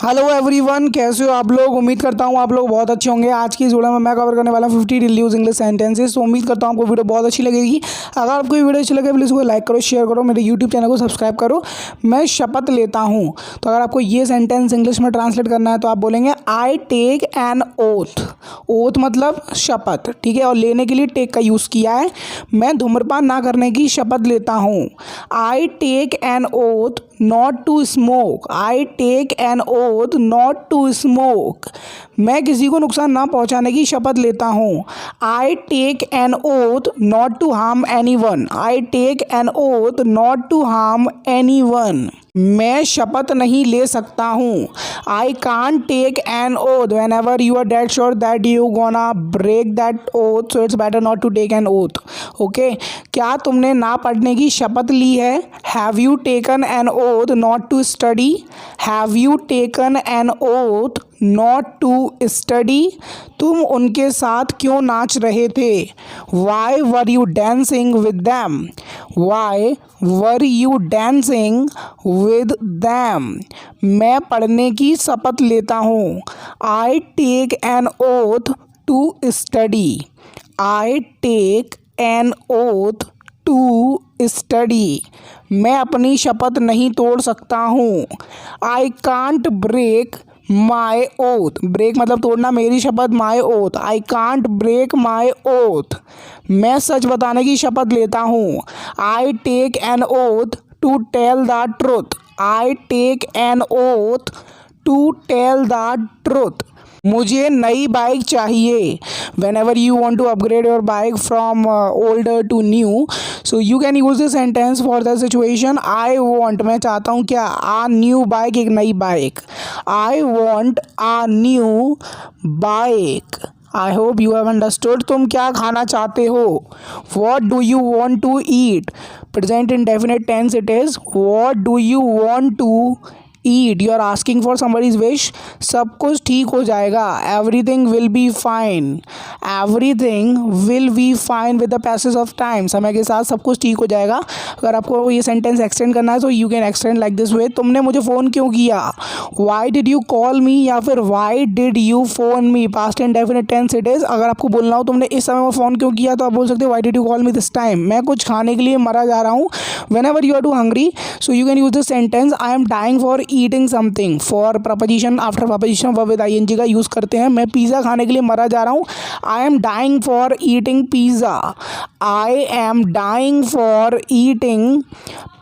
Hello everyone, कैसे हो आप लोग। उम्मीद करता हूँ आप लोग बहुत अच्छे होंगे। आज की इस वीडियो में मैं कवर करने वाला हूँ 50 डेली यूज इंग्लिश सेंटेंसेस। तो उम्मीद करता हूँ आपको वीडियो बहुत अच्छी लगेगी। अगर आपको ये वीडियो अच्छी लगे प्लीज़ उसको लाइक करो, शेयर करो, मेरे यूट्यूब चैनल को सब्सक्राइब करो। मैं शपथ लेता हूँ, तो अगर आपको ये सेंटेंस इंग्लिश में ट्रांसलेट करना है तो आप बोलेंगे I take an oath. Oath मतलब शपथ, ठीक है। और लेने के लिए टेक का यूज़ किया है। मैं धूम्रपान ना करने की शपथ लेता हूँ। I take an oath not to smoke. I take an oath not to smoke. मैं किसी को नुकसान ना पहुंचाने की शपथ लेता हूँ। I take an oath not to harm anyone. I take an oath not to harm anyone. मैं शपथ नहीं ले सकता हूँ। I can't take an oath whenever you are dead sure that you gonna break that oath, so it's better not to take an oath. Okay, क्या तुमने ना पढ़ने की शपथ ली है। Have you taken an oath not to study. Have you taken an oath not to study. तुम उनके साथ क्यों नाच रहे थे। Why were you dancing with them. Why were you dancing with them. मैं पढ़ने की शपथ लेता हूँ। I take an oath to study. I take an oath to study. मैं अपनी शपथ नहीं तोड़ सकता हूँ। I can't break my oath. Break मतलब तोड़ना, मेरी शपथ my oath. I can't break my oath. मैं सच बताने की शपथ लेता हूँ। I take an oath to tell the truth. I take an oath to tell the truth. मुझे नई बाइक चाहिए। Whenever you want to upgrade your bike from older to new, so you can use this sentence for the situation I want, मैं चाहता हूँ क्या, a new bike, एक नई बाइक। I want a new bike. I hope you have understood. तुम क्या खाना चाहते हो। What do you want to eat. Present indefinite tense it is. What do you want to eat. You are asking for somebody's wish. सब कुछ ठीक हो जाएगा। Everything will be fine. Everything will be fine with the passage of time. समय के साथ सब कुछ ठीक हो जाएगा। अगर आपको ये सेंटेंस एक्सटेंड करना है तो you can extend like this way. तुमने मुझे फ़ोन क्यों किया। Why did you call me, या फिर why did you phone me. Past indefinite tense it is. अगर आपको बोलना हो तुमने इस समय में फ़ोन क्यों किया तो आप बोल सकते हो why did you call me this time. मैं कुछ खाने के लिए मरा जा रहा हूँ। Whenever you are too hungry, so you can use this sentence I am dying for eating something. For preposition, after preposition verb with ING का यूज़ करते हैं। मैं पिज़्ज़ा खाने के लिए मरा जा रहा हूँ। I am dying for eating pizza. I am dying for eating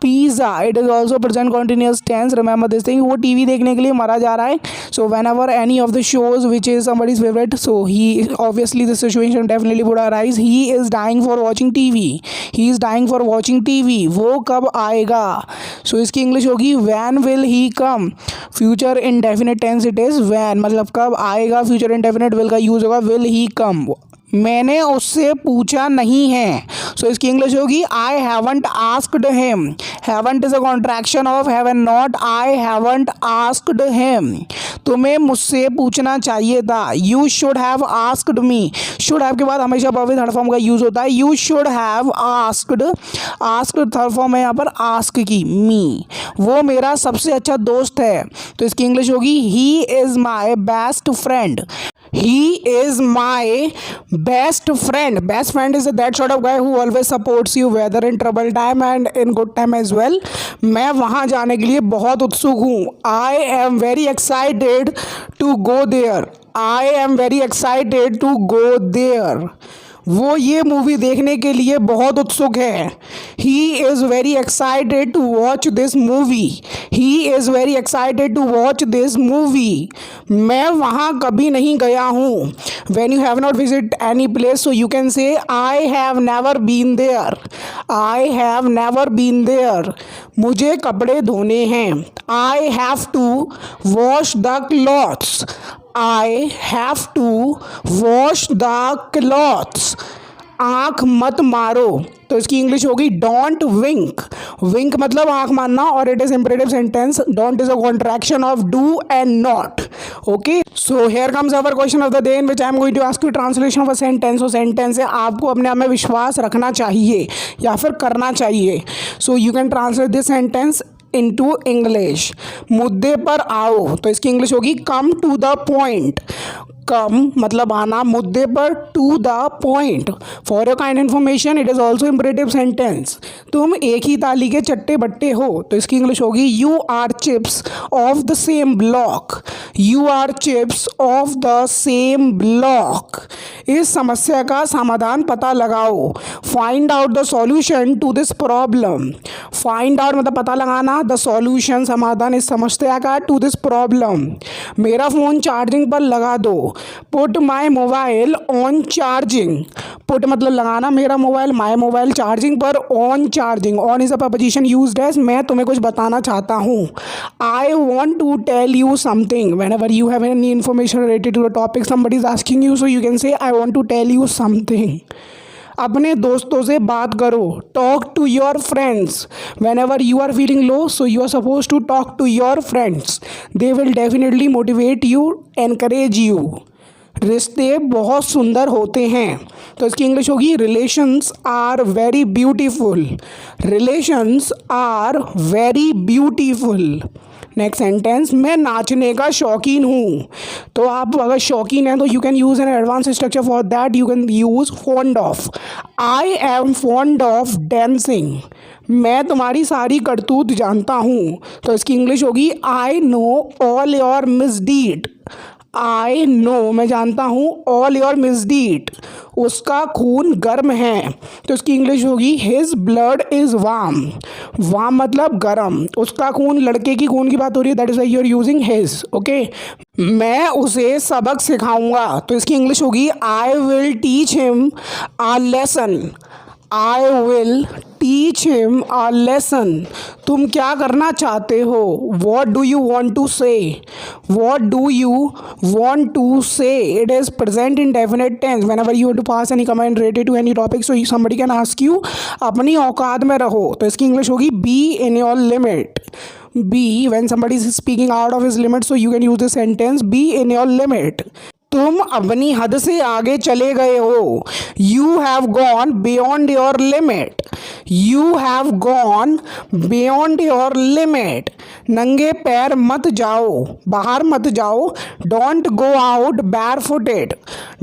pizza. It is also present continuous tense. Remember this thing. वो टीवी देखने के लिए मरा जा रहा है। So whenever any of the shows which is somebody's favourite, so he obviously this situation definitely would arise. He is dying for watching TV. He is dying for watching TV. वो कब आएगा। सो इसकी English होगी when will he come. Future indefinite tense it is. When मतलब कब आएगा। Future indefinite will का यूज होगा विल ही कम। मैंने उससे पूछा नहीं है। सो इसकी इंग्लिश होगी I haven't asked him. Haven't is a contraction of haven not. I haven't asked him. तुम्हें मुझसे पूछना चाहिए था। You should have asked me. Should have के बाद हमेशा वर्ब थर्ड फॉर्म का यूज होता है। You should have asked. Asked third form है यहाँ पर आस्क की, मी। वो मेरा सबसे अच्छा दोस्त है। तो इसकी इंग्लिश होगी he is my best friend. He is my best friend. Best friend is that sort of guy who always supports you whether in trouble time and in good time as well. मैं वहाँ जाने के लिए बहुत उत्सुक हूँ। I am very excited to go there. I am very excited to go there. वो ये मूवी देखने के लिए बहुत उत्सुक है। He is very excited to watch this movie. He is very excited to watch this movie. मैं वहाँ कभी नहीं गया हूँ। When you have not visit any place, so you can say I have never been there. I have never been there. मुझे कपड़े धोने हैं। I have to wash the clothes. I have to wash the clothes. आँख मत मारो। तो इसकी English होगी डोंट विंक। विंक मतलब आँख मारना और it is imperative sentence. Don't is a contraction of do and not. Okay, so here comes our question of the day in which I am going to ask you translation of a sentence. वो sentence है आपको अपने आप में विश्वास रखना चाहिए या फिर करना चाहिए। So you can translate this sentence into English. मुद्दे पर आओ, तो इसकी इंग्लिश होगी come to the point. Come मतलब आना, मुद्दे पर to the point. For your kind information it is also imperative sentence. तुम एक ही ताली के चट्टे बट्टे हो, तो इसकी इंग्लिश होगी you are chips of the same block. You are chips of the same block. इस समस्या का समाधान पता लगाओ। Find out the solution to this problem. Find out मतलब पता लगाना, द सॉल्यूशन समाधान इस समस्या का, टू दिस प्रॉब्लम। मेरा फ़ोन चार्जिंग पर लगा दो। Put my mobile on charging. Put मतलब लगाना मेरा मोबाइल, माई मोबाइल चार्जिंग पर, on charging. On is a preposition used as मैं तुम्हें कुछ बताना चाहता हूँ। I want to tell you something. whenever you have any information related to the topic somebody is asking you, so you can say I want to tell you something. अपने दोस्तों से बात करो। Talk to your friends. whenever you are feeling low, so you are supposed to talk to your friends. They will definitely motivate you, encourage you. रिश्ते बहुत सुंदर होते हैं, तो इसकी इंग्लिश होगी relations are very beautiful. Relations are very beautiful. Next sentence, मैं नाचने का शौकीन हूँ। तो आप अगर शौकीन हैं तो you can use an advance structure for that. You can use fond of. I am fond of dancing. मैं तुम्हारी सारी करतूत जानता हूँ, तो इसकी इंग्लिश होगी I know all your misdeed. I know मैं जानता हूँ, ऑल योर मिसडीड उसका खून गर्म है, तो इसकी इंग्लिश होगी his blood is warm. Warm मतलब गर्म, उसका खून, लड़के की खून की बात हो रही है, that is why you are using his. Okay, मैं उसे सबक सिखाऊंगा, तो इसकी इंग्लिश होगी I will teach him a lesson. I will teach him a lesson. तुम क्या करना चाहते हो? What do you want to say? What do you want to say? It is present indefinite tense. Whenever you want to pass any comment related to any topic, so somebody can ask you अपनी औकात में रहो, तो इसकी English होगी be in your limit. Be when somebody is speaking out of his limit, so you can use this sentence be in your limit. तुम अपनी हद से आगे चले गए हो। You have gone beyond your limit. You have gone beyond your limit. नंगे पैर मत जाओ, बाहर मत जाओ। Don't go out bare footed.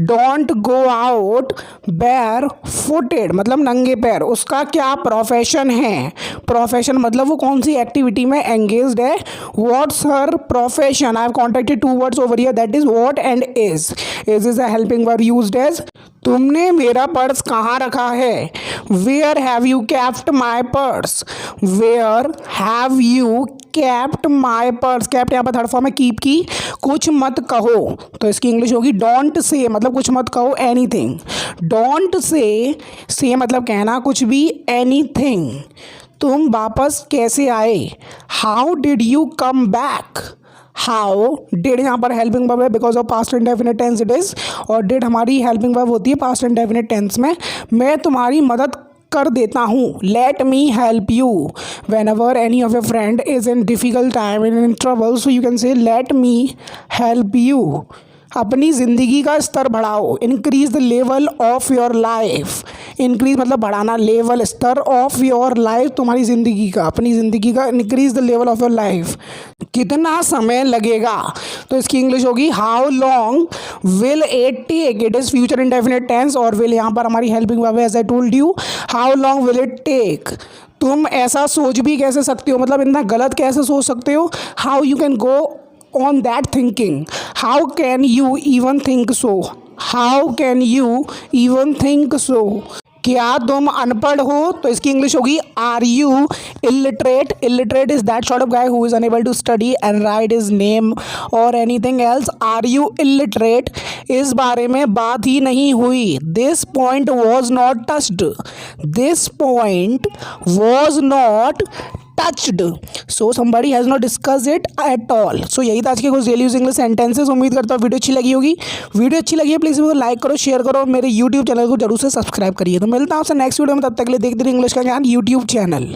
Don't go out bare footed मतलब नंगे पैर। उसका क्या प्रोफेशन है? प्रोफेशन मतलब वो कौन सी एक्टिविटी में एंगेज्ड है। What's her profession? I have contacted two words over here, that is what and is. Is a helping verb used as. तुमने मेरा पर्स कहाँ रखा है? Where have you kept my purse? Where have you kept my purse? Kept यहाँ पर third form है keep की। कुछ मत कहो, तो इसकी इंग्लिश होगी डोंट से मतलब कुछ मत कहो, एनीथिंग। डोंट से मतलब कहना कुछ भी, एनीथिंग। तुम वापस कैसे आए? How did you come back? How did यहाँ पर हेल्पिंग वर्ब है, because of past indefinite tense it is, और डिड हमारी हेल्पिंग वर्ब होती है पास्ट इंडेफिनिट टेंस में। मैं तुम्हारी मदद कर देता हूँ। Let me help you. When ever any of your friend is in difficult time in trouble, so you can से लेट मी हेल्प यू। अपनी ज़िंदगी का स्तर बढ़ाओ। Increase the level of your life. Increase मतलब बढ़ाना, लेवल स्तर of your life तुम्हारी ज़िंदगी का, अपनी ज़िंदगी का। Increase the level of your life. कितना समय लगेगा? तो इसकी इंग्लिश होगी how long will it take. It is future indefinite tense, और विल यहाँ पर हमारी हेल्पिंग वर्ब है as I told you. How long will it take? तुम ऐसा सोच भी कैसे सकते हो, मतलब इतना गलत कैसे सोच सकते हो। How you can go on that thinking? How can you even think so? How can you even think so? क्या तुम अनपढ़ हो? तो इसकी इंग्लिश होगी are you illiterate? Illiterate is that sort of guy who is unable to study and write his name or anything else. Are you illiterate? इस बारे में बात ही नहीं हुई। This point was not touched. This point was not touched. So somebody has not discussed it at all. So यही था आज के कुछ डेली यूज इंग्लिश सेंटेंसेस। उम्मीद करता हूँ वीडियो अच्छी लगी होगी। वीडियो अच्छी लगी है प्लीज़ वीडियो लाइक करो, शेयर करो, और मेरे यूट्यूब चैनल को जरूर से सब्सक्राइब करिए। तो मिलता हूँ आपसे नेक्स्ट वीडियो में, तब तक के लिए देखते रहिए इंग्लिश का ज्ञान यूट्यूब चैनल।